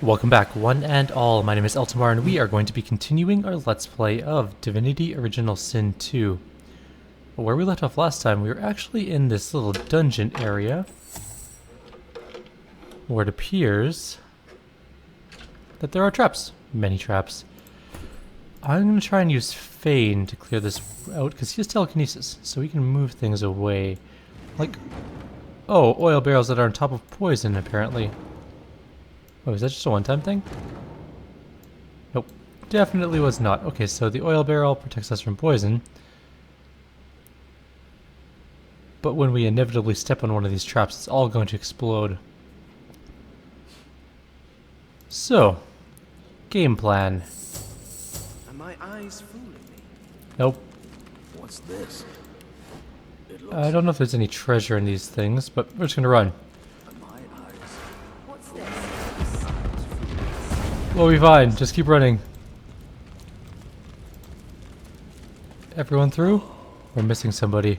Welcome back, one and all. My name is Eltimar, and we are going to be continuing our Let's Play of Divinity Original Sin 2. Where we left off last time, we were actually in this little dungeon area, where it appears that there are traps. Many traps. I'm going to try and use Feign to clear this out, because he has telekinesis, so he can move things away. Like, oh, oil barrels that are on top of poison, apparently. Oh, is that just a one-time thing? Nope. Definitely was not. Okay, so the oil barrel protects us from poison. But when we inevitably step on one of these traps, it's all going to explode. So, game plan. Are my eyes fooling me? Nope. What's this? I don't know if there's any treasure in these things, but we're just gonna run. Are my eyes? What's this? We'll be fine. Just keep running. Everyone through? We're missing somebody.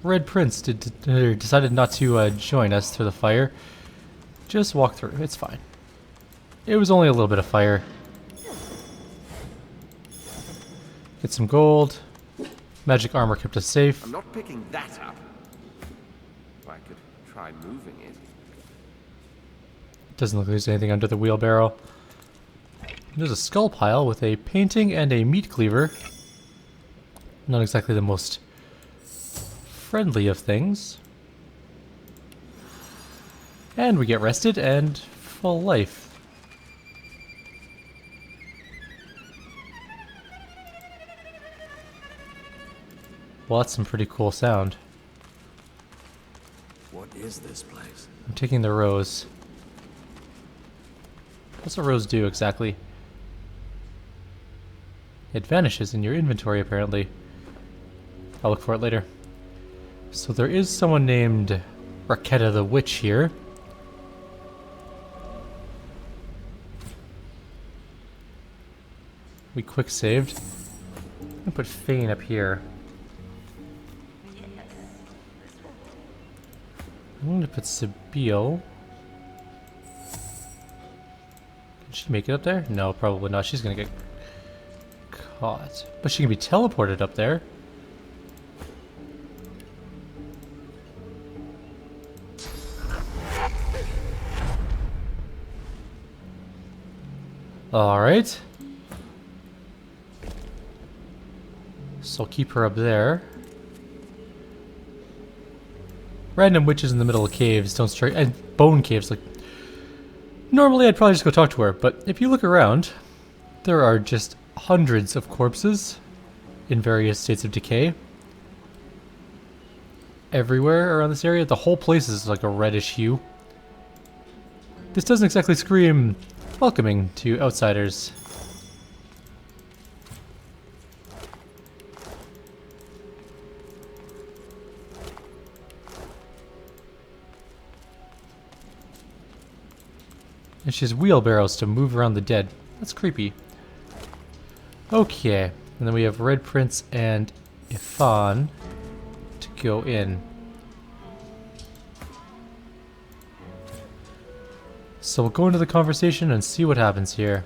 Red Prince decided not to join us through the fire. Just walk through. It's fine. It was only a little bit of fire. Get some gold. Magic armor kept us safe. I'm not picking that up. I could try moving it. Doesn't look like there's anything under the wheelbarrow. There's a skull pile with a painting and a meat cleaver. Not exactly the most friendly of things. And we get rested and full life. Well, that's some pretty cool sound. What is this place? I'm taking the rose. What's a rose do exactly? It vanishes in your inventory, apparently. I'll look for it later. So there is someone named Raketa the Witch here. We quick saved. I'm gonna put Feign up here. I'm gonna put Sibyl. Can she make it up there? No, probably not. She's gonna get caught. But she can be teleported up there. Alright. So I'll keep her up there. Random witches in the middle of caves don't strike, and bone caves. Like, normally I'd probably just go talk to her, but if you look around, there are just hundreds of corpses in various states of decay everywhere around this area. The whole place is like a reddish hue. This doesn't exactly scream welcoming to outsiders. And she has wheelbarrows to move around the dead. That's creepy. Okay. And then we have Red Prince and Ifan to go in. So we'll go into the conversation and see what happens here.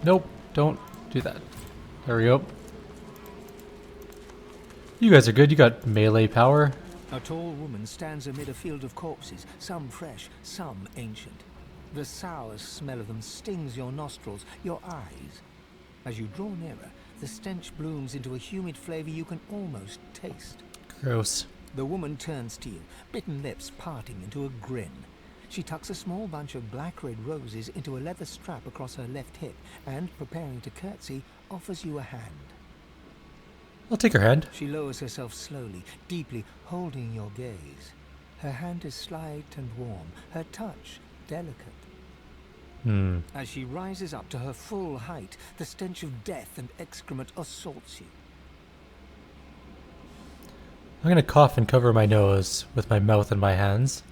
Nope, don't do that. There we go. You guys are good. You got melee power. A tall woman stands amid a field of corpses, some fresh, some ancient. The sour smell of them stings your nostrils, your eyes. As you draw nearer, the stench blooms into a humid flavor you can almost taste. Gross. The woman turns to you, bitten lips parting into a grin. She tucks a small bunch of black-red roses into a leather strap across her left hip and, preparing to curtsy, offers you a hand. I'll take her hand. She lowers herself slowly, deeply holding your gaze. Her hand is slight and warm, her touch delicate. As she rises up to her full height, the stench of death and excrement assaults you. I'm gonna cough and cover my nose with my mouth and my hands.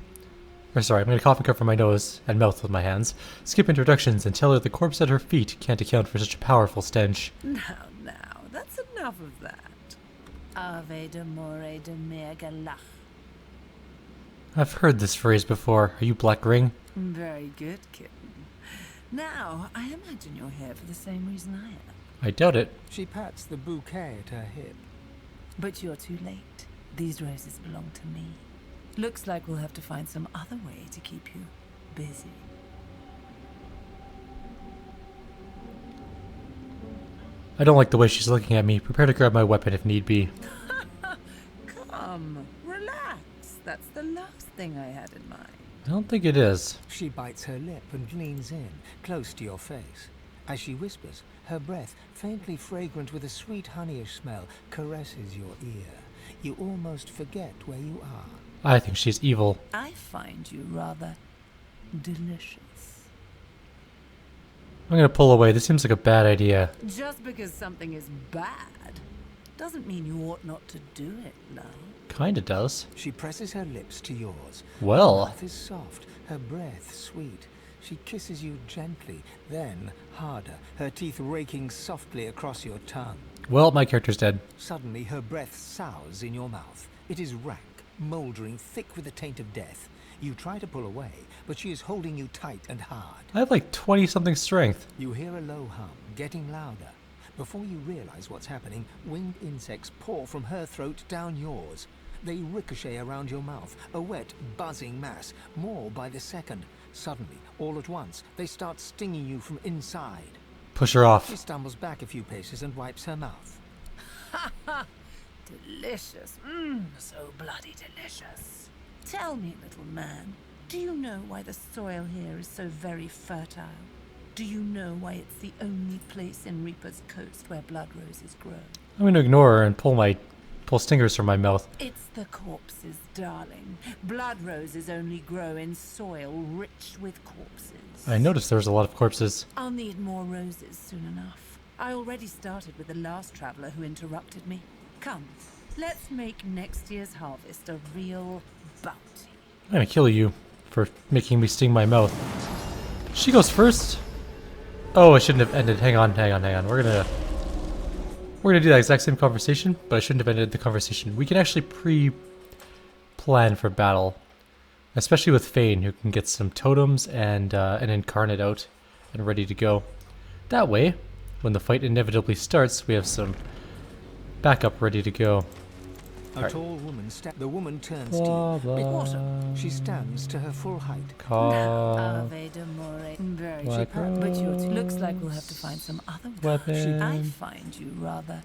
Or sorry, I'm gonna cough and cover my nose and mouth with my hands. Skip introductions and tell her the corpse at her feet can't account for such a powerful stench. Now, that's enough of that. Ave de more de mergalach. I've heard this phrase before. Are you Black Ring? Very good, kitten. Now, I imagine you're here for the same reason I am. I doubt it. She pats the bouquet at her hip. But you're too late. These roses belong to me. Looks like we'll have to find some other way to keep you busy. I don't like the way she's looking at me. Prepare to grab my weapon if need be. Come, relax. That's the last thing I had in mind. I don't think it is. She bites her lip and leans in, close to your face. As she whispers, her breath, faintly fragrant with a sweet honeyish smell, caresses your ear. You almost forget where you are. I think she's evil. I find you rather delicious. I'm gonna pull away. This seems like a bad idea. Just because something is bad doesn't mean you ought not to do it, love. Kinda does. She presses her lips to yours. Well. Her mouth is soft, her breath sweet. She kisses you gently, then harder, her teeth raking softly across your tongue. Well, my character's dead. Suddenly, her breath sours in your mouth. It is rank, mouldering, thick with the taint of death. You try to pull away, but she is holding you tight and hard. I have like 20-something strength. You hear a low hum, getting louder. Before you realize what's happening, winged insects pour from her throat down yours. They ricochet around your mouth, a wet, buzzing mass, more by the second. Suddenly, all at once, they start stinging you from inside. Push her off. She stumbles back a few paces and wipes her mouth. Ha ha! Delicious. So bloody delicious. Tell me, little man, do you know why the soil here is so very fertile? Do you know why it's the only place in Reaper's Coast where blood roses grow? I'm gonna ignore her and pull stingers from my mouth. It's the corpses, darling. Blood roses only grow in soil rich with corpses. I noticed there was a lot of corpses. I'll need more roses soon enough. I already started with the last traveler who interrupted me. Come, let's make next year's harvest a real bounty. I'm gonna kill you for making me sting my mouth. She goes first. Oh, I shouldn't have ended. Hang on. We're gonna do that exact same conversation, but I shouldn't have ended the conversation. We can actually pre-plan for battle, especially with Fane, who can get some totems and an incarnate out and ready to go. That way, when the fight inevitably starts, we have some backup ready to go. A tall woman the woman turns Blah, to you. blah. Water. She stands to her full height. Ave d'amore. Very Black cheap. But you rose. looks like we'll have to find some other Weapon. I find you rather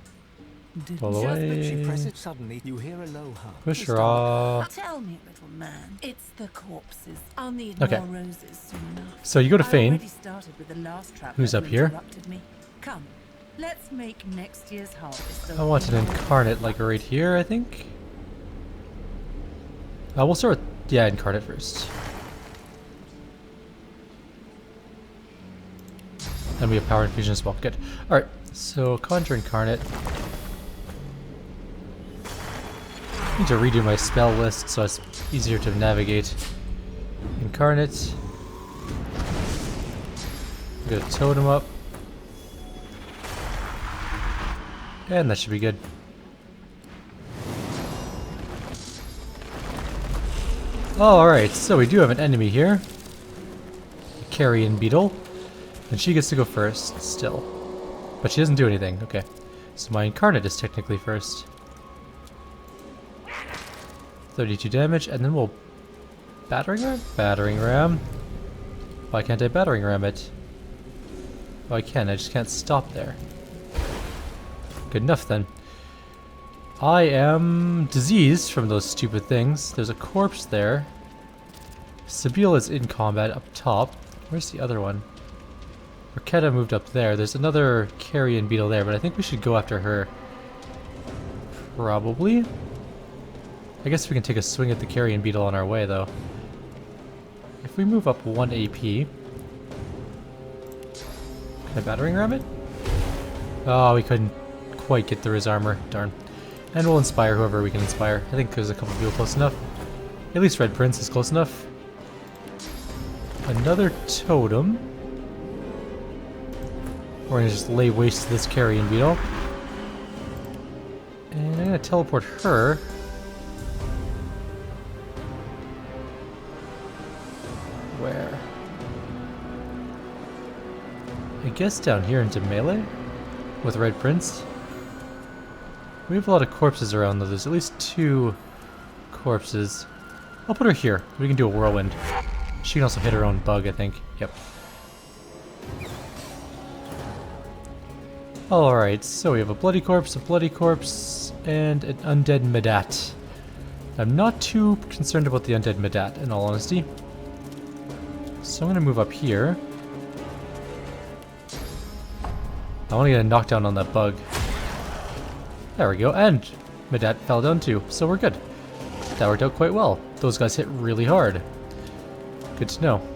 Pull delicious. away. She presses suddenly. You hear a low hum. Push This her time- off. Tell me, little man. It's the corpses. I'll need Okay. more roses soon enough. So you go to I Fane. already started with the last traveler Who's up who here? interrupted me. Come, let's make next year's harvest. I want an incarnate, like right here, I think. We'll start with, incarnate first. And we have power infusion as well. Good. Alright, so conjure incarnate. I need to redo my spell list so it's easier to navigate. Incarnate. Get a totem up. And that should be good. Alright, so we do have an enemy here. A carrion beetle. And she gets to go first, still. But she doesn't do anything. Okay. So my incarnate is technically first. 32 damage, and then we'll... Battering ram? Battering ram. Why can't I battering ram it? Oh, I can. I just can't stop there. Good enough, then. I am diseased from those stupid things. There's a corpse there. Sabine is in combat up top. Where's the other one? Raketa moved up there. There's another carrion beetle there, but I think we should go after her. Probably. I guess we can take a swing at the carrion beetle on our way, though. If we move up 1 AP... Can I battering ram it? Oh, we couldn't quite get through his armor. Darn. And we'll inspire whoever we can inspire. I think there's a couple people close enough. At least Red Prince is close enough. Another totem. We're gonna just lay waste to this carrion beetle. And I'm gonna teleport her Where? I guess down here into melee? With Red Prince? We have a lot of corpses around though. There's at least 2 corpses. I'll put her here. We can do a whirlwind. She can also hit her own bug, I think. Yep. Alright, so we have a bloody corpse, and an undead Medat. I'm not too concerned about the undead Medat, in all honesty. So I'm going to move up here. I want to get a knockdown on that bug. There we go, and Medat fell down too, so we're good. That worked out quite well. Those guys hit really hard. Good to know.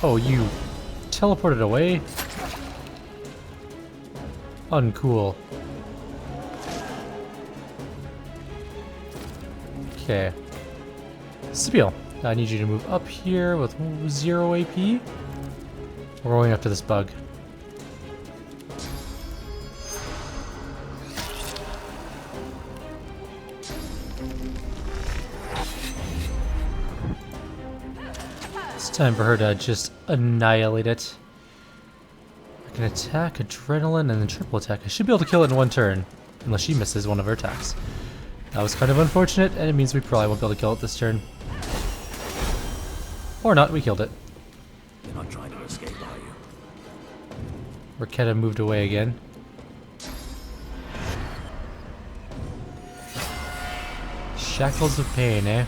Oh, you teleported away? Uncool. Okay. Spiel, I need you to move up here with 0 AP. We're going after this bug. It's time for her to just annihilate it. I can attack, adrenaline, and then triple attack. I should be able to kill it in 1 turn, unless she misses one of her attacks. That was kind of unfortunate, and it means we probably won't be able to kill it this turn. Or not, we killed it. You're not trying to escape, are you? Raketa moved away again. Shackles of pain, eh?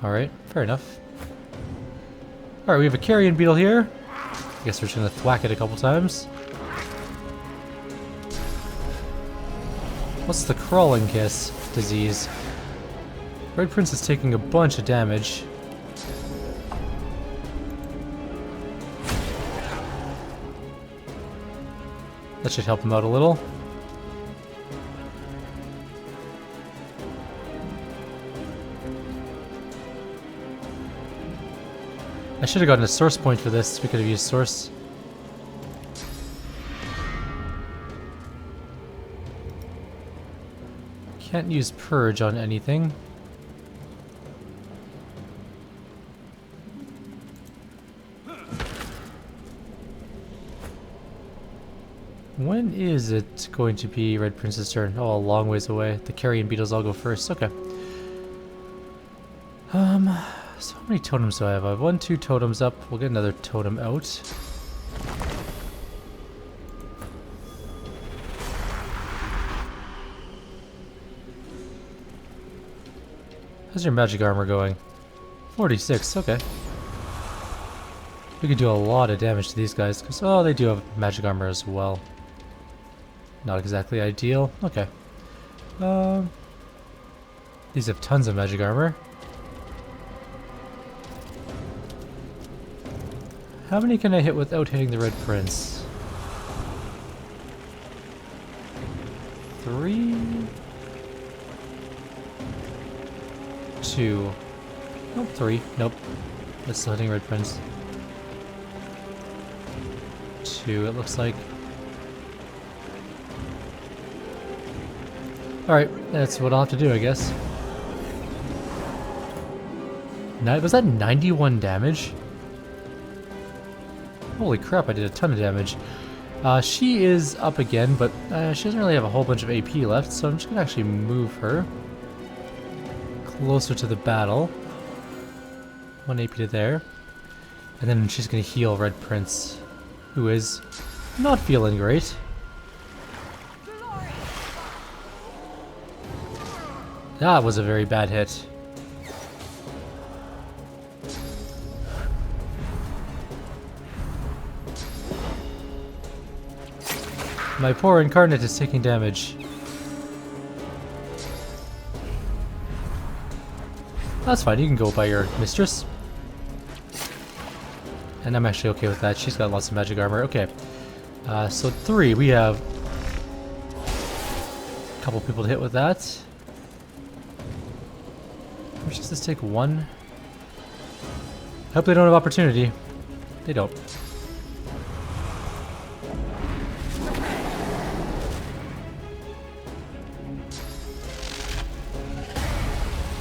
Alright, fair enough. Alright, we have a carrion beetle here. I guess we're just gonna thwack it a couple times. What's the crawling kiss disease? Red Prince is taking a bunch of damage. That should help him out a little. I should have gotten a source point for this. We could have used source. Can't use purge on anything. When is it going to be Red Prince's turn? Oh, a long ways away. The carrion beetles all go first. Okay. So how many totems do I have? I have 1, 2 totems up. We'll get another totem out. How's your magic armor going? 46, okay. We could do a lot of damage to these guys, because, oh, they do have magic armor as well. Not exactly ideal. Okay. These have tons of magic armor. How many can I hit without hitting the Red Prince? 3? 2. Nope, 3. Nope. That's still hitting Red Prince. 2, it looks like. Alright, that's what I'll have to do, I guess. Was that 91 damage? Holy crap, I did a ton of damage. She is up again, but she doesn't really have a whole bunch of AP left, so I'm just going to actually move her closer to the battle. 1 AP to there. And then she's going to heal Red Prince, who is not feeling great. That was a very bad hit. My poor incarnate is taking damage. That's fine, you can go by your mistress. And I'm actually okay with that. She's got lots of magic armor. Okay. So 3, we have a couple people to hit with that. Or does this take 1? I hope they don't have opportunity. They don't.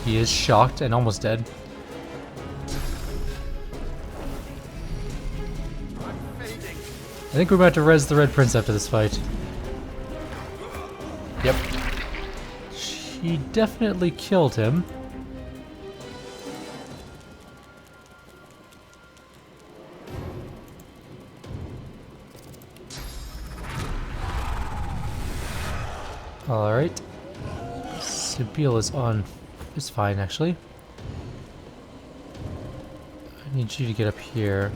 He is shocked and almost dead. I think we're about to res the Red Prince after this fight. Yep. She definitely killed him. Alright. Sibyl is fine actually. I need you to get up here.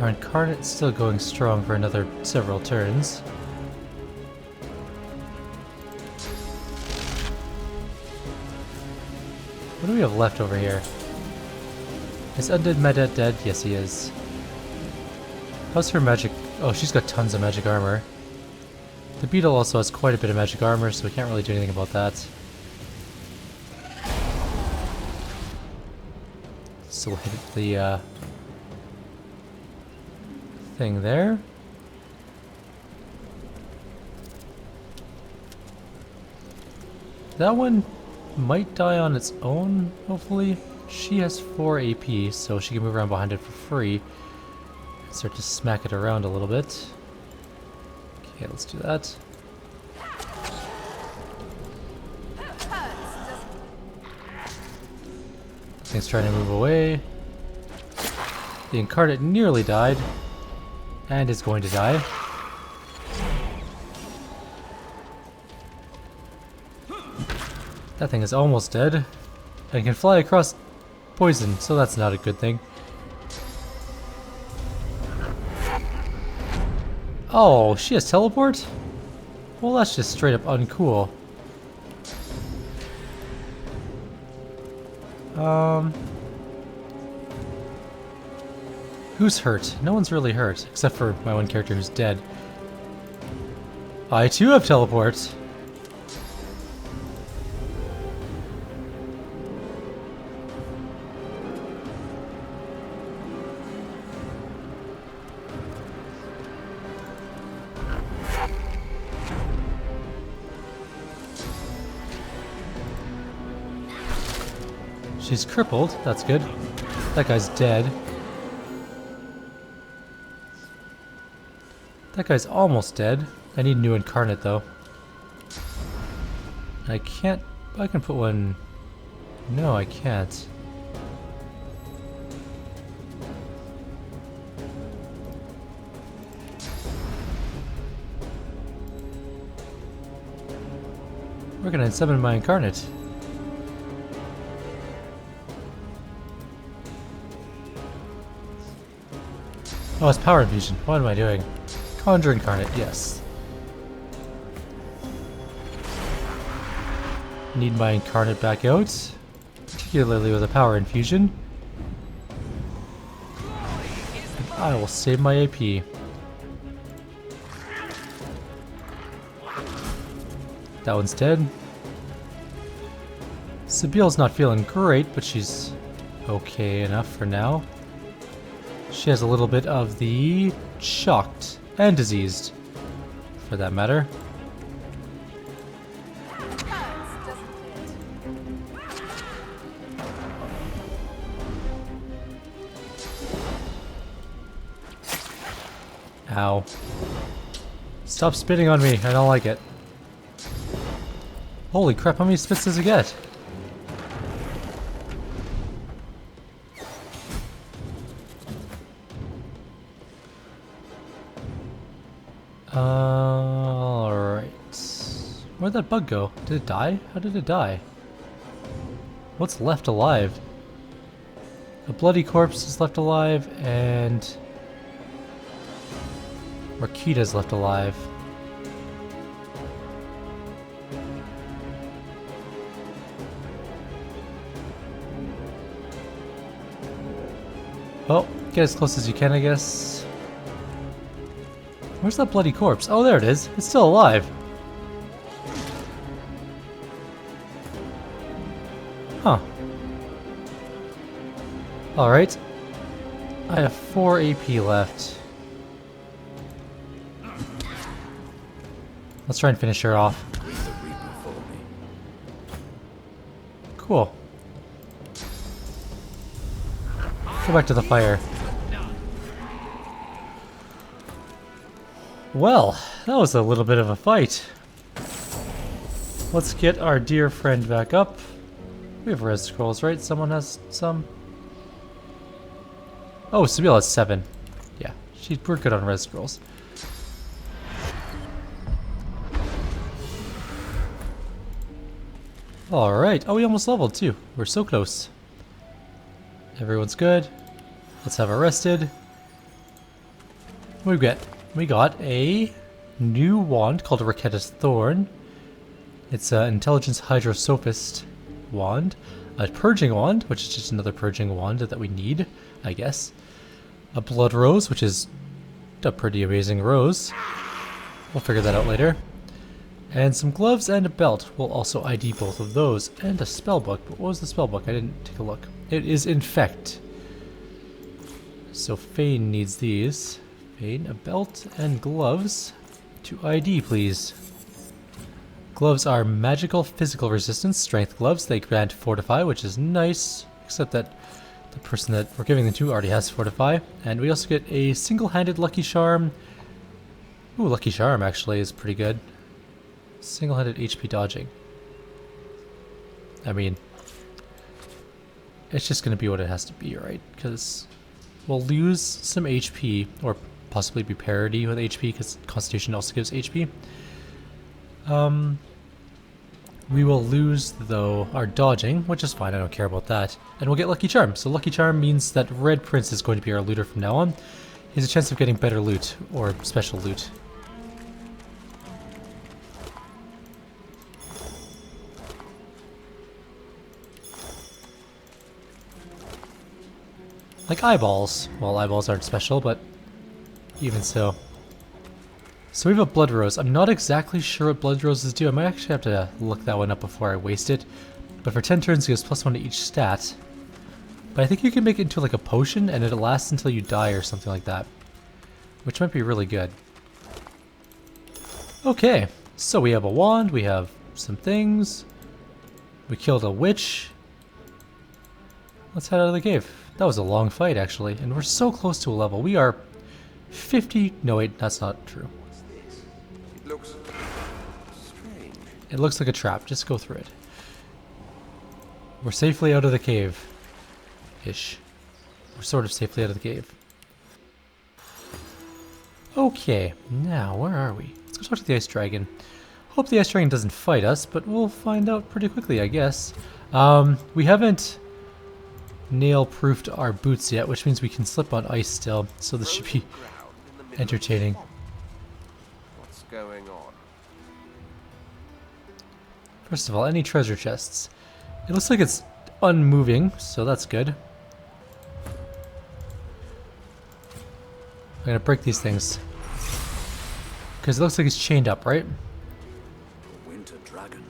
Our Incarnate's still going strong for another several turns. What do we have left over here? Is Undead Medet dead? Yes, he is. How's her magic? Oh, she's got tons of magic armor. The beetle also has quite a bit of magic armor, so we can't really do anything about that. Still hit the thing there. That one might die on its own, hopefully. She has 4 AP, so she can move around behind it for free. Start to smack it around a little bit. Okay, let's do that. Thing's trying to move away. The Incarnate nearly died. And is going to die. That thing is almost dead. And can fly across poison, so that's not a good thing. Oh, she has teleport? Well, that's just straight up uncool. Who's hurt? No one's really hurt, except for my one character who's dead. I too have teleport. She's crippled, that's good. That guy's dead. That guy's almost dead. I need a new Incarnate though. I can't... I can put one... No, I can't. Where can I summon my Incarnate? Oh, it's Power Infusion. What am I doing? Conjure Incarnate, yes. Need my Incarnate back out, particularly with a Power Infusion. And I will save my AP. That one's dead. Sibyl's not feeling great, but she's okay enough for now. She has a little bit of the shocked and diseased, for that matter. Ow. Stop spitting on me, I don't like it. Holy crap, how many spits does it get? Alright. Where'd that bug go? Did it die? How did it die? What's left alive? A bloody corpse is left alive, and Rakita's left alive. Well, get as close as you can, I guess. Where's that bloody corpse? Oh, there it is. It's still alive. Huh. Alright. I have 4 AP left. Let's try and finish her off. Cool. Go back to the fire. Well, that was a little bit of a fight. Let's get our dear friend back up. We have res scrolls, right? Someone has some. Oh, Sabila has 7. Yeah, we're good on res scrolls. Alright. Oh, we almost leveled too. We're so close. Everyone's good. Let's have her rested. What do we get? We got a new wand called a Raketta's Thorn. It's an Intelligence Hydrosophist wand. A Purging Wand, which is just another Purging Wand that we need, I guess. A Blood Rose, which is a pretty amazing rose. We'll figure that out later. And some gloves and a belt. We'll also ID both of those. And a spellbook. But what was the spellbook? I didn't take a look. It is Infect. So Fane needs these. Fane, a belt, and gloves. To ID, please. Gloves are magical physical resistance strength gloves. They grant Fortify, which is nice. Except that the person that we're giving them to already has Fortify. And we also get a single-handed Lucky Charm. Ooh, Lucky Charm actually is pretty good. Single-handed HP dodging. I mean, it's just going to be what it has to be, right? Because we'll lose some HP, or possibly be parity with HP, because Constitution also gives HP. We will lose, though, our dodging, which is fine, I don't care about that. And we'll get Lucky Charm. So Lucky Charm means that Red Prince is going to be our looter from now on. He has a chance of getting better loot, or special loot. Like eyeballs. Well, eyeballs aren't special, but even so. So we have a Blood Rose. I'm not exactly sure what Blood Roses do. I might actually have to look that one up before I waste it. But for 10 turns, it gives +1 to each stat. But I think you can make it into like a potion, and it lasts until you die or something like that. Which might be really good. Okay, so we have a wand, we have some things. We killed a witch. Let's head out of the cave. That was a long fight, actually, and we're so close to a level. We are 50... No, wait, that's not true. It looks strange. It looks like a trap. Just go through it. We're safely out of the cave. Ish. We're sort of safely out of the cave. Okay, now, where are we? Let's go talk to the Ice Dragon. Hope the Ice Dragon doesn't fight us, but we'll find out pretty quickly, I guess. We haven't nail-proofed our boots yet, which means we can slip on ice still, so this should be entertaining. What's going on? First of all, any treasure chests? It looks like it's unmoving, so that's good. I'm gonna break these things. Because it looks like it's chained up, right? A winter dragon.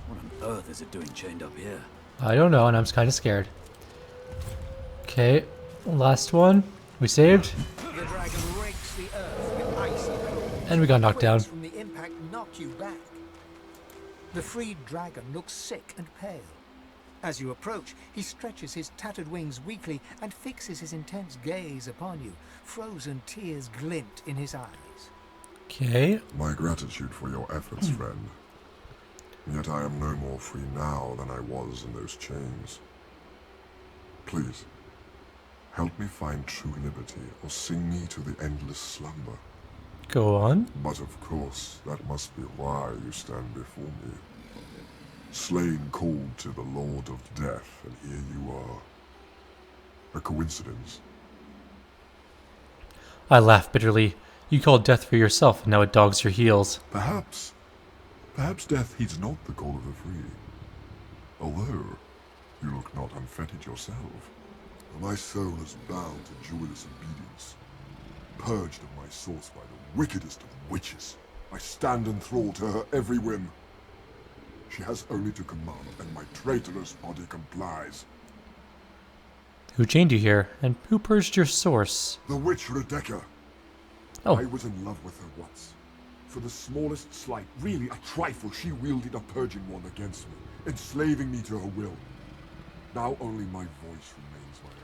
What on earth is it doing chained up here? I don't know, and I'm kind of scared. Okay, last one. We saved. The dragon rakes the earth with icy cold. And we got knocked down. From the impact knock you back. The freed dragon looks sick and pale. As you approach, he stretches his tattered wings weakly and fixes his intense gaze upon you. Frozen tears glint in his eyes. Okay. My gratitude for your efforts, friend. Yet I am no more free now than I was in those chains. Please, help me find true liberty, or sing me to the endless slumber. Go on. But of course, that must be why you stand before me. Slain called to the Lord of Death, and here you are. A coincidence? I laugh bitterly. You called death for yourself, and now it dogs your heels. Perhaps death heeds not the call of the free. Although, you look not unfettered yourself. My soul is bound to joyless obedience, purged of my source by the wickedest of witches. I stand enthralled to her every whim. She has only to command, and my traitorous body complies. Who chained you here, and who purged your source? The witch Rebecca. Oh. I was in love with her once. For the smallest slight, really a trifle, she wielded a purging wand against me, enslaving me to her will. Now only my voice remains my own.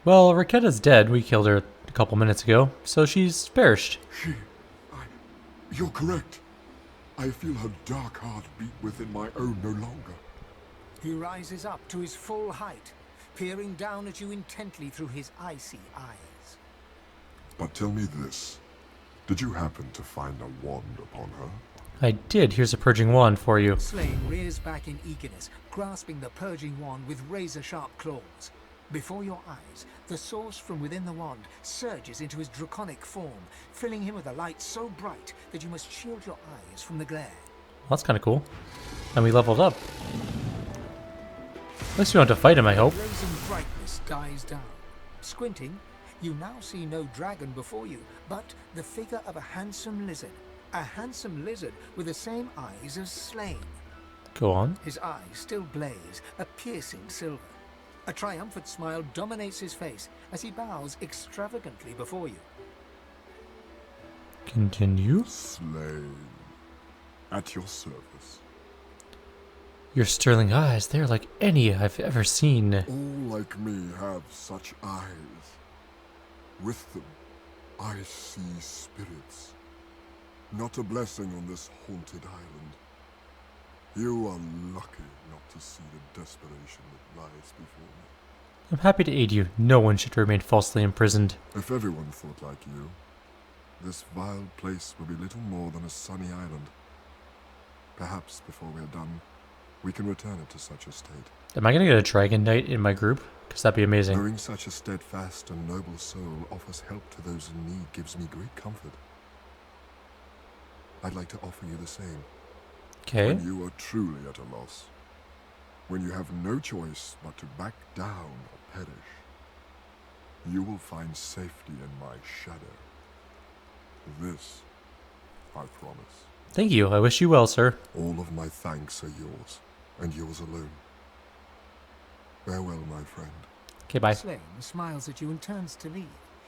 Well, Raquetta's dead. We killed her a couple minutes ago, so she's perished. You're correct. I feel her dark heart beat within my own no longer. He rises up to his full height, peering down at you intently through his icy eyes. But tell me this. Did you happen to find a wand upon her? I did. Here's a purging wand for you. Slane rears back in eagerness, grasping the purging wand with razor-sharp claws. Before your eyes, the source from within the wand surges into his draconic form, filling him with a light so bright that you must shield your eyes from the glare. Well, that's kind of cool. And we leveled up. At least we don't have to fight him, I hope. The blazing brightness dies down. Squinting, you now see no dragon before you, but the figure of a handsome lizard. A handsome lizard with the same eyes as Slane. Go on. His eyes still blaze, a piercing silver. A triumphant smile dominates his face as he bows extravagantly before you. Continue. Slane. At your service. Your sterling eyes, they're like any I've ever seen. All like me have such eyes. With them, I see spirits. Not a blessing on this haunted island. You are lucky not to see the desperation that lies before me. I'm happy to aid you. No one should remain falsely imprisoned. If everyone thought like you, this vile place would be little more than a sunny island. Perhaps before we're done, we can return it to such a state. Am I going to get a dragon knight in my group? Because that'd be amazing. Knowing such a steadfast and noble soul offers help to those in need gives me great comfort. I'd like to offer you the same. Okay. When you are truly at a loss, when you have no choice but to back down or perish, you will find safety in my shadow. This, I promise. Thank you. I wish you well, sir. All of my thanks are yours, and yours alone. Farewell, my friend. Okay, bye. Slane smiles at you and turns to leave.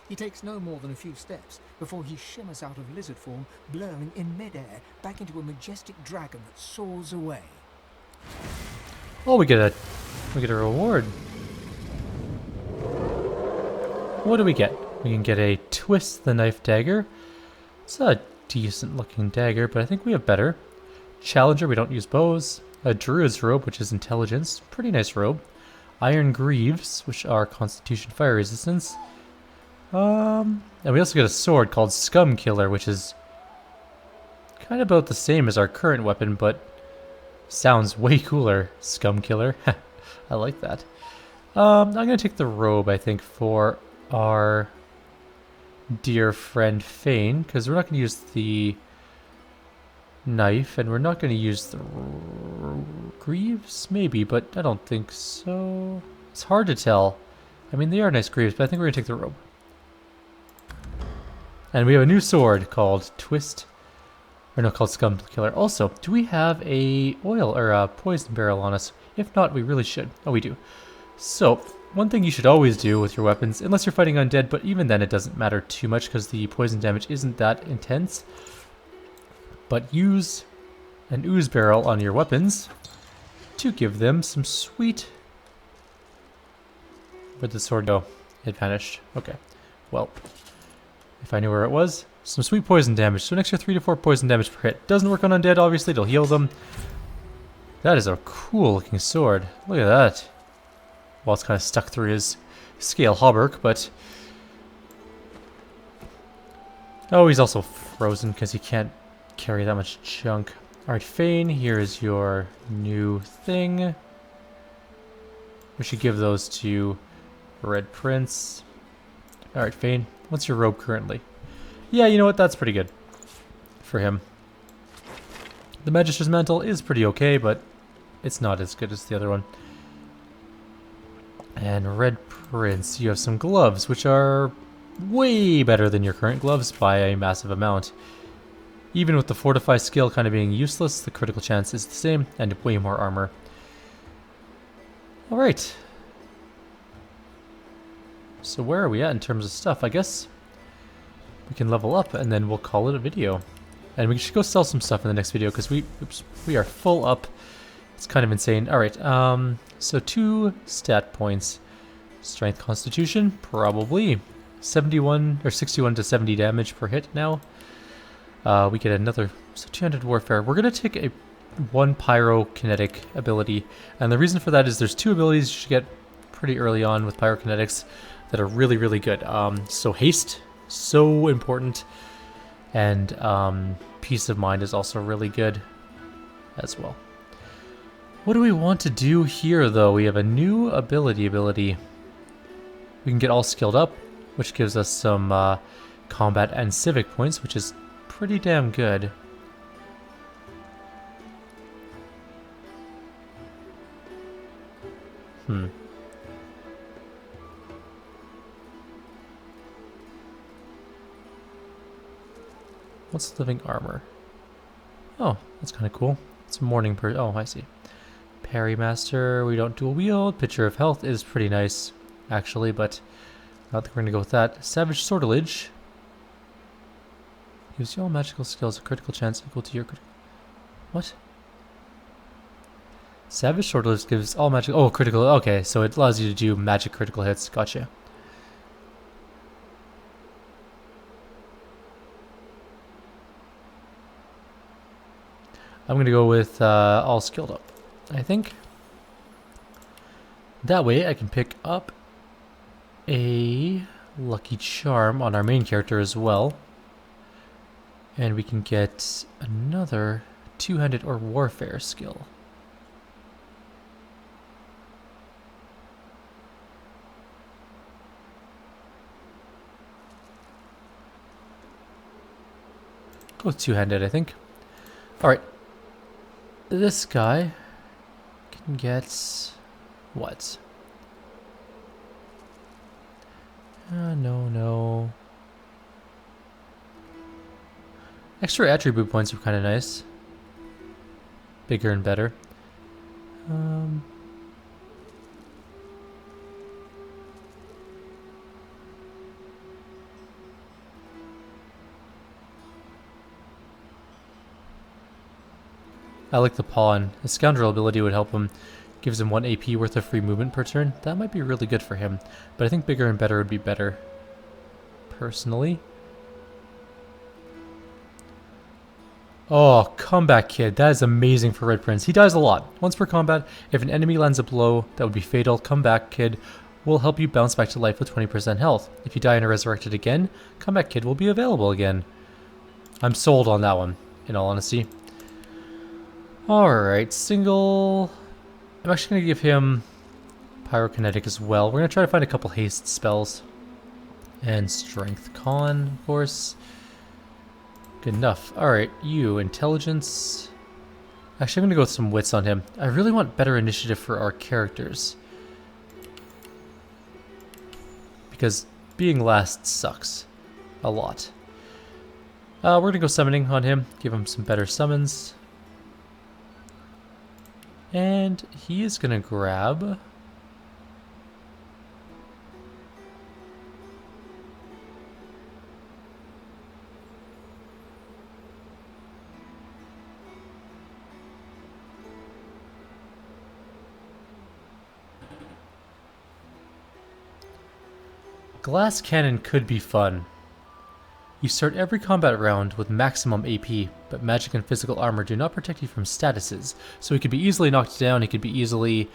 He takes no more than a few steps before he shimmers out of lizard form, blurring in midair back into a majestic dragon that soars away. Oh, we get a reward. What do we get? We can get a twist the knife dagger. It's a decent looking dagger, but I think we have better. Challenger, we don't use bows. A druid's robe, which is intelligence. Pretty nice robe. Iron greaves, which are constitution fire resistance. And we also get a sword called Scum Killer, which is kind of about the same as our current weapon, but sounds way cooler. Scum Killer. I like that. I'm going to take the robe, I think, for our dear friend Fane, because we're not going to use the knife, and we're not going to use the greaves, maybe, but I don't think so. It's hard to tell. I mean, they are nice greaves, but I think we're going to take the robe. And we have a new sword called Twist, or no, called Scum Killer. Also, do we have a oil or a poison barrel on us? If not, we really should. Oh, we do. So, one thing you should always do with your weapons, unless you're fighting undead, but even then it doesn't matter too much because the poison damage isn't that intense. But use an ooze barrel on your weapons to give them some sweet... Where'd the sword go? It vanished. Okay. Well, if I knew where it was. Some sweet poison damage. So an extra 3 to 4 poison damage per hit. Doesn't work on undead, obviously. It'll heal them. That is a cool looking sword. Look at that. Well, it's kind of stuck through his scale hauberk, but... Oh, he's also frozen because he can't carry that much junk. Alright, Fane, here is your new thing. We should give those to Red Prince. Alright, Fane, what's your robe currently? Yeah, you know what? That's pretty good for him. The Magister's Mantle is pretty okay, but it's not as good as the other one. And Red Prince, you have some gloves, which are way better than your current gloves by a massive amount. Even with the Fortify skill kind of being useless, the critical chance is the same, and way more armor. Alright. So where are we at in terms of stuff? I guess we can level up, and then we'll call it a video. And we should go sell some stuff in the next video, because we are full up. It's kind of insane. Alright, so 2 stat points. Strength Constitution, probably. 71 or 61 to 70 damage per hit now. We get another, so 200 Warfare. We're going to take a 1 Pyrokinetic ability. And the reason for that is there's 2 abilities you should get pretty early on with Pyrokinetics that are really, really good. So Haste, so important. And Peace of Mind is also really good as well. What do we want to do here, though? We have a new ability. We can get all skilled up, which gives us some combat and civic points, which is pretty damn good. What's living armor? Oh, that's kind of cool. It's morning per. Oh, I see. Parry Master, we don't dual wield. Pitcher of Health is pretty nice, actually, but I don't think we're going to go with that. Savage Sortilege. Gives you all magical skills a critical chance equal to your critical. What? Savage Sortilege gives all magic. Oh, critical. Okay, so it allows you to do magic critical hits. Gotcha. I'm going to go with all skilled up, I think. That way I can pick up a Lucky Charm on our main character as well. And we can get another two-handed or warfare skill. Go with two-handed, I think. Alright. This guy can get what? No. Extra attribute points are kind of nice. Bigger and better. I like the pawn. His scoundrel ability would help him. Gives him 1 AP worth of free movement per turn. That might be really good for him. But I think bigger and better would be better. Personally. Oh, Comeback Kid. That is amazing for Red Prince. He dies a lot. Once per combat, if an enemy lands a blow that would be fatal, Comeback Kid will help you bounce back to life with 20% health. If you die and are resurrected again, Comeback Kid will be available again. I'm sold on that one, in all honesty. Alright, single... I'm actually going to give him Pyrokinetic as well. We're going to try to find a couple haste spells. And Strength Con, of course. Good enough. Alright, you, Intelligence. Actually, I'm going to go with some wits on him. I really want better initiative for our characters. Because being last sucks. A lot. We're going to go summoning on him. Give him some better summons. And he is going to grab... Glass Cannon could be fun. You start every combat round with maximum AP, but magic and physical armor do not protect you from statuses, so he could be easily knocked down, he could be easily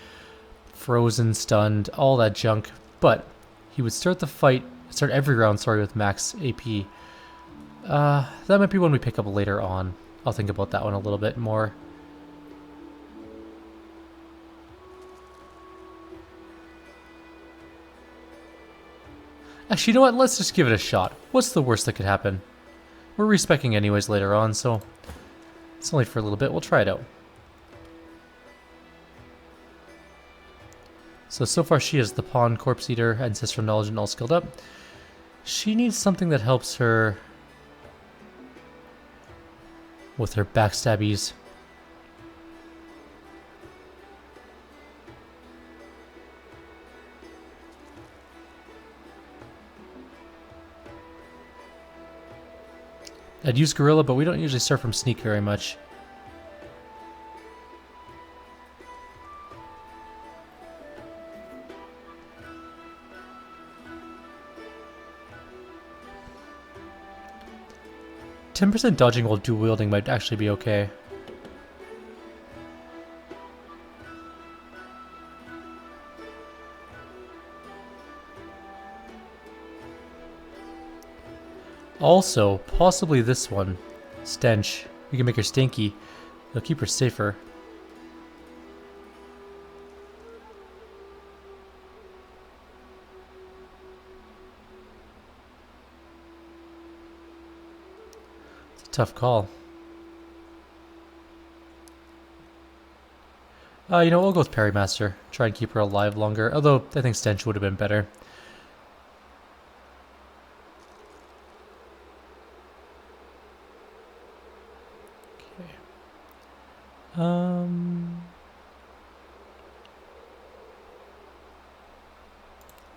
frozen, stunned, all that junk, but he would start every round, with max AP. That might be one we pick up later on. I'll think about that one a little bit more. Actually, you know what? Let's just give it a shot. What's the worst that could happen? We're respeccing anyways later on, so it's only for a little bit. We'll try it out. So far she is the Pawn, Corpse Eater, Ancestral Knowledge, and all skilled up. She needs something that helps her with her backstabbies. I'd use Gorilla, but we don't usually start from Sneak very much. %10 dodging while dual wielding might actually be okay. Also, possibly this one, Stench. We can make her stinky. It'll keep her safer. It's a tough call. You know, we'll go with Parry Master. Try and keep her alive longer. Although, I think Stench would have been better.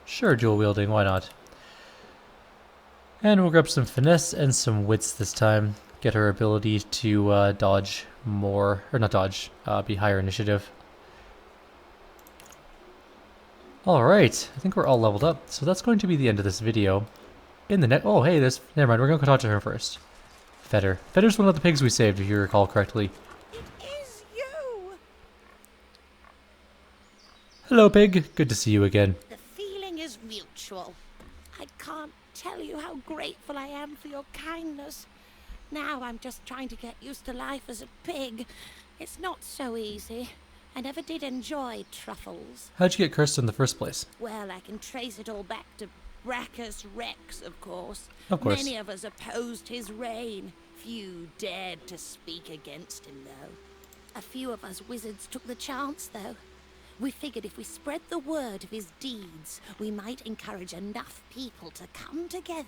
Sure, dual wielding, why not? And we'll grab some finesse and some wits this time. Get her ability to dodge more, or not dodge, be higher initiative. Alright, I think we're all leveled up, so that's going to be the end of this video. In the next, oh hey, never mind, we're going to go talk to her first. Fetter. Fetter's one of the pigs we saved, if you recall correctly. Hello, pig. Good to see you again. The feeling is mutual. I can't tell you how grateful I am for your kindness. Now I'm just trying to get used to life as a pig. It's not so easy. I never did enjoy truffles. How'd you get cursed in the first place? Well, I can trace it all back to Brachus Rex, of course. Of course. Many of us opposed his reign. Few dared to speak against him, though. A few of us wizards took the chance, though. We figured if we spread the word of his deeds, we might encourage enough people to come together,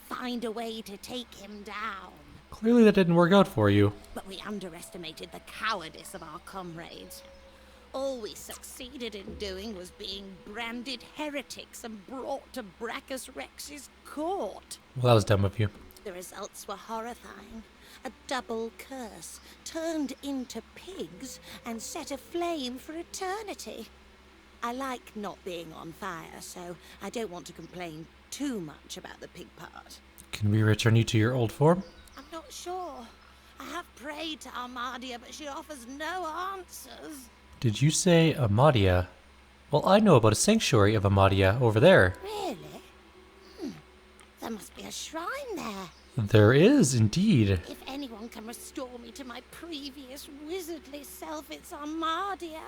find a way to take him down. Clearly that didn't work out for you. But we underestimated the cowardice of our comrades. All we succeeded in doing was being branded heretics and brought to Brachus Rex's court. Well, that was dumb of you. The results were horrifying. A double curse, turned into pigs and set aflame for eternity. I like not being on fire, so I don't want to complain too much about the pig part. Can we return you to your old form? I'm not sure. I have prayed to Armadia, but she offers no answers. Did you say Amadia? Well, I know about a sanctuary of Amadia over there. Really? There must be a shrine there. There is, indeed. If anyone can restore me to my previous wizardly self, it's Armadia.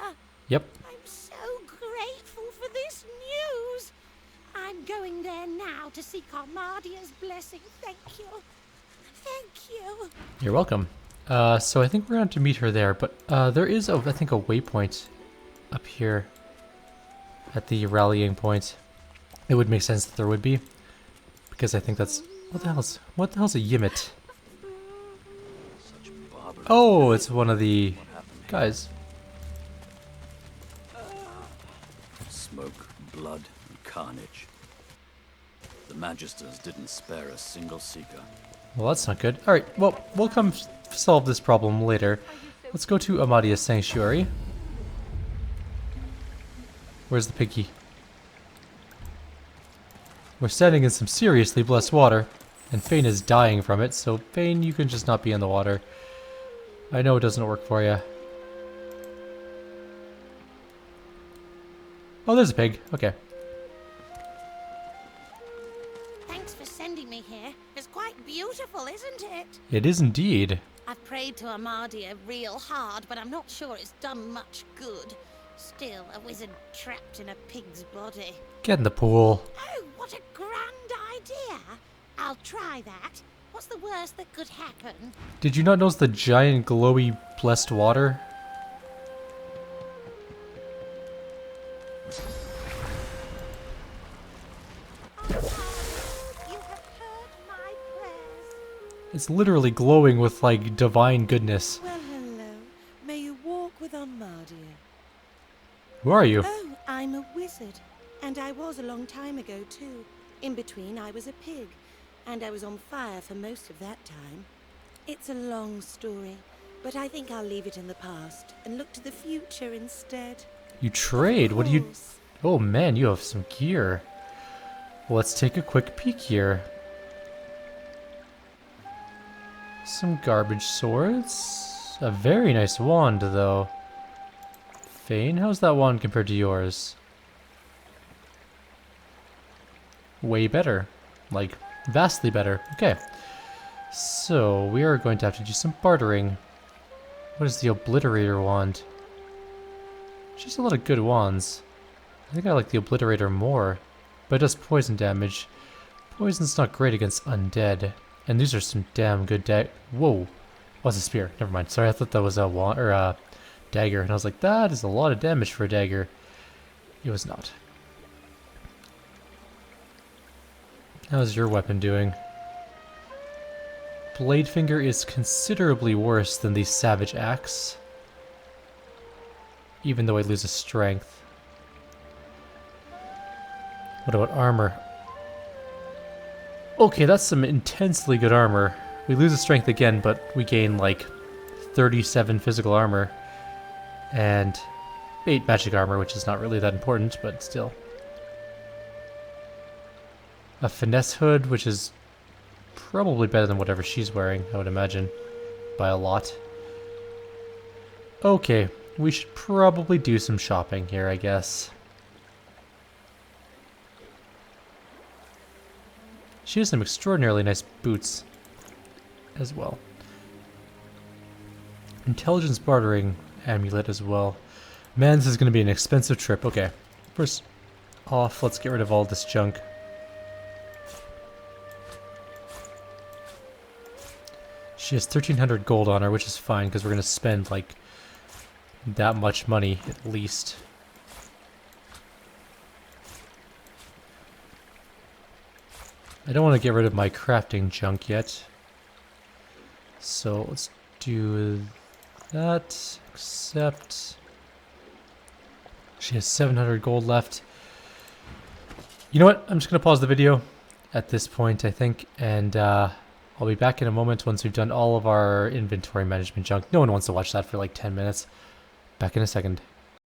Yep. I'm so grateful for this news. I'm going there now to seek Armadia's blessing. Thank you. Thank you. You're welcome. So I think we're going to meet her there, but there is, I think, a waypoint up here at the rallying point. It would make sense that there would be, because I think that's... What the hell's a Yimit? Oh, it's one of the guys. Smoke, blood, and carnage. The Magisters didn't spare a single seeker. Well, that's not good. Alright, well, we'll come solve this problem later. Let's go to Amadia's Sanctuary. Where's the piggy? We're standing in some seriously blessed water, and Fane is dying from it, so Fane, you can just not be in the water. I know it doesn't work for you. Oh, there's a pig. Okay. Thanks for sending me here. It's quite beautiful, isn't it? It is indeed. I've prayed to Armadia real hard, but I'm not sure it's done much good. Still, a wizard trapped in a pig's body. Get in the pool. Oh, what a grand idea! I'll try that. What's the worst that could happen? Did you not notice the giant glowy blessed water? It's literally glowing with, like, divine goodness. Well, hello. May you walk with Armadia. Who are you? Oh, I'm a wizard. And I was a long time ago, too. In between, I was a pig. And I was on fire for most of that time. It's a long story, but I think I'll leave it in the past and look to the future instead. You trade? What do you... Course. Oh man, you have some gear. Let's take a quick peek here. Some garbage swords. A very nice wand, though. Fane, how's that wand compared to yours? Way better. Like, vastly better. Okay. So, we are going to have to do some bartering. What is the Obliterator wand? She's a lot of good wands. I think I like the Obliterator more. But it does poison damage. Poison's not great against undead. And these are some damn good Whoa. What's a spear? Never mind. Sorry, I thought that was a wand or a dagger. And I was like, that is a lot of damage for a dagger. It was not. How's your weapon doing? Bladefinger is considerably worse than the Savage Axe. Even though I lose a strength. What about armor? Okay, that's some intensely good armor. We lose a strength again, but we gain like 37 physical armor. And 8 magic armor, which is not really that important, but still. A finesse hood, which is probably better than whatever she's wearing, I would imagine. By a lot. Okay, we should probably do some shopping here, I guess. She has some extraordinarily nice boots as well. Intelligence bartering amulet as well. Man, this is going to be an expensive trip. Okay, first off, let's get rid of all this junk. She has 1,300 gold on her, which is fine because we're going to spend like that much money at least. I don't want to get rid of my crafting junk yet. So let's do that, except she has 700 gold left. You know what? I'm just going to pause the video at this point, I think, and I'll be back in a moment once we've done all of our inventory management junk. No one wants to watch that for like 10 minutes. Back in a second.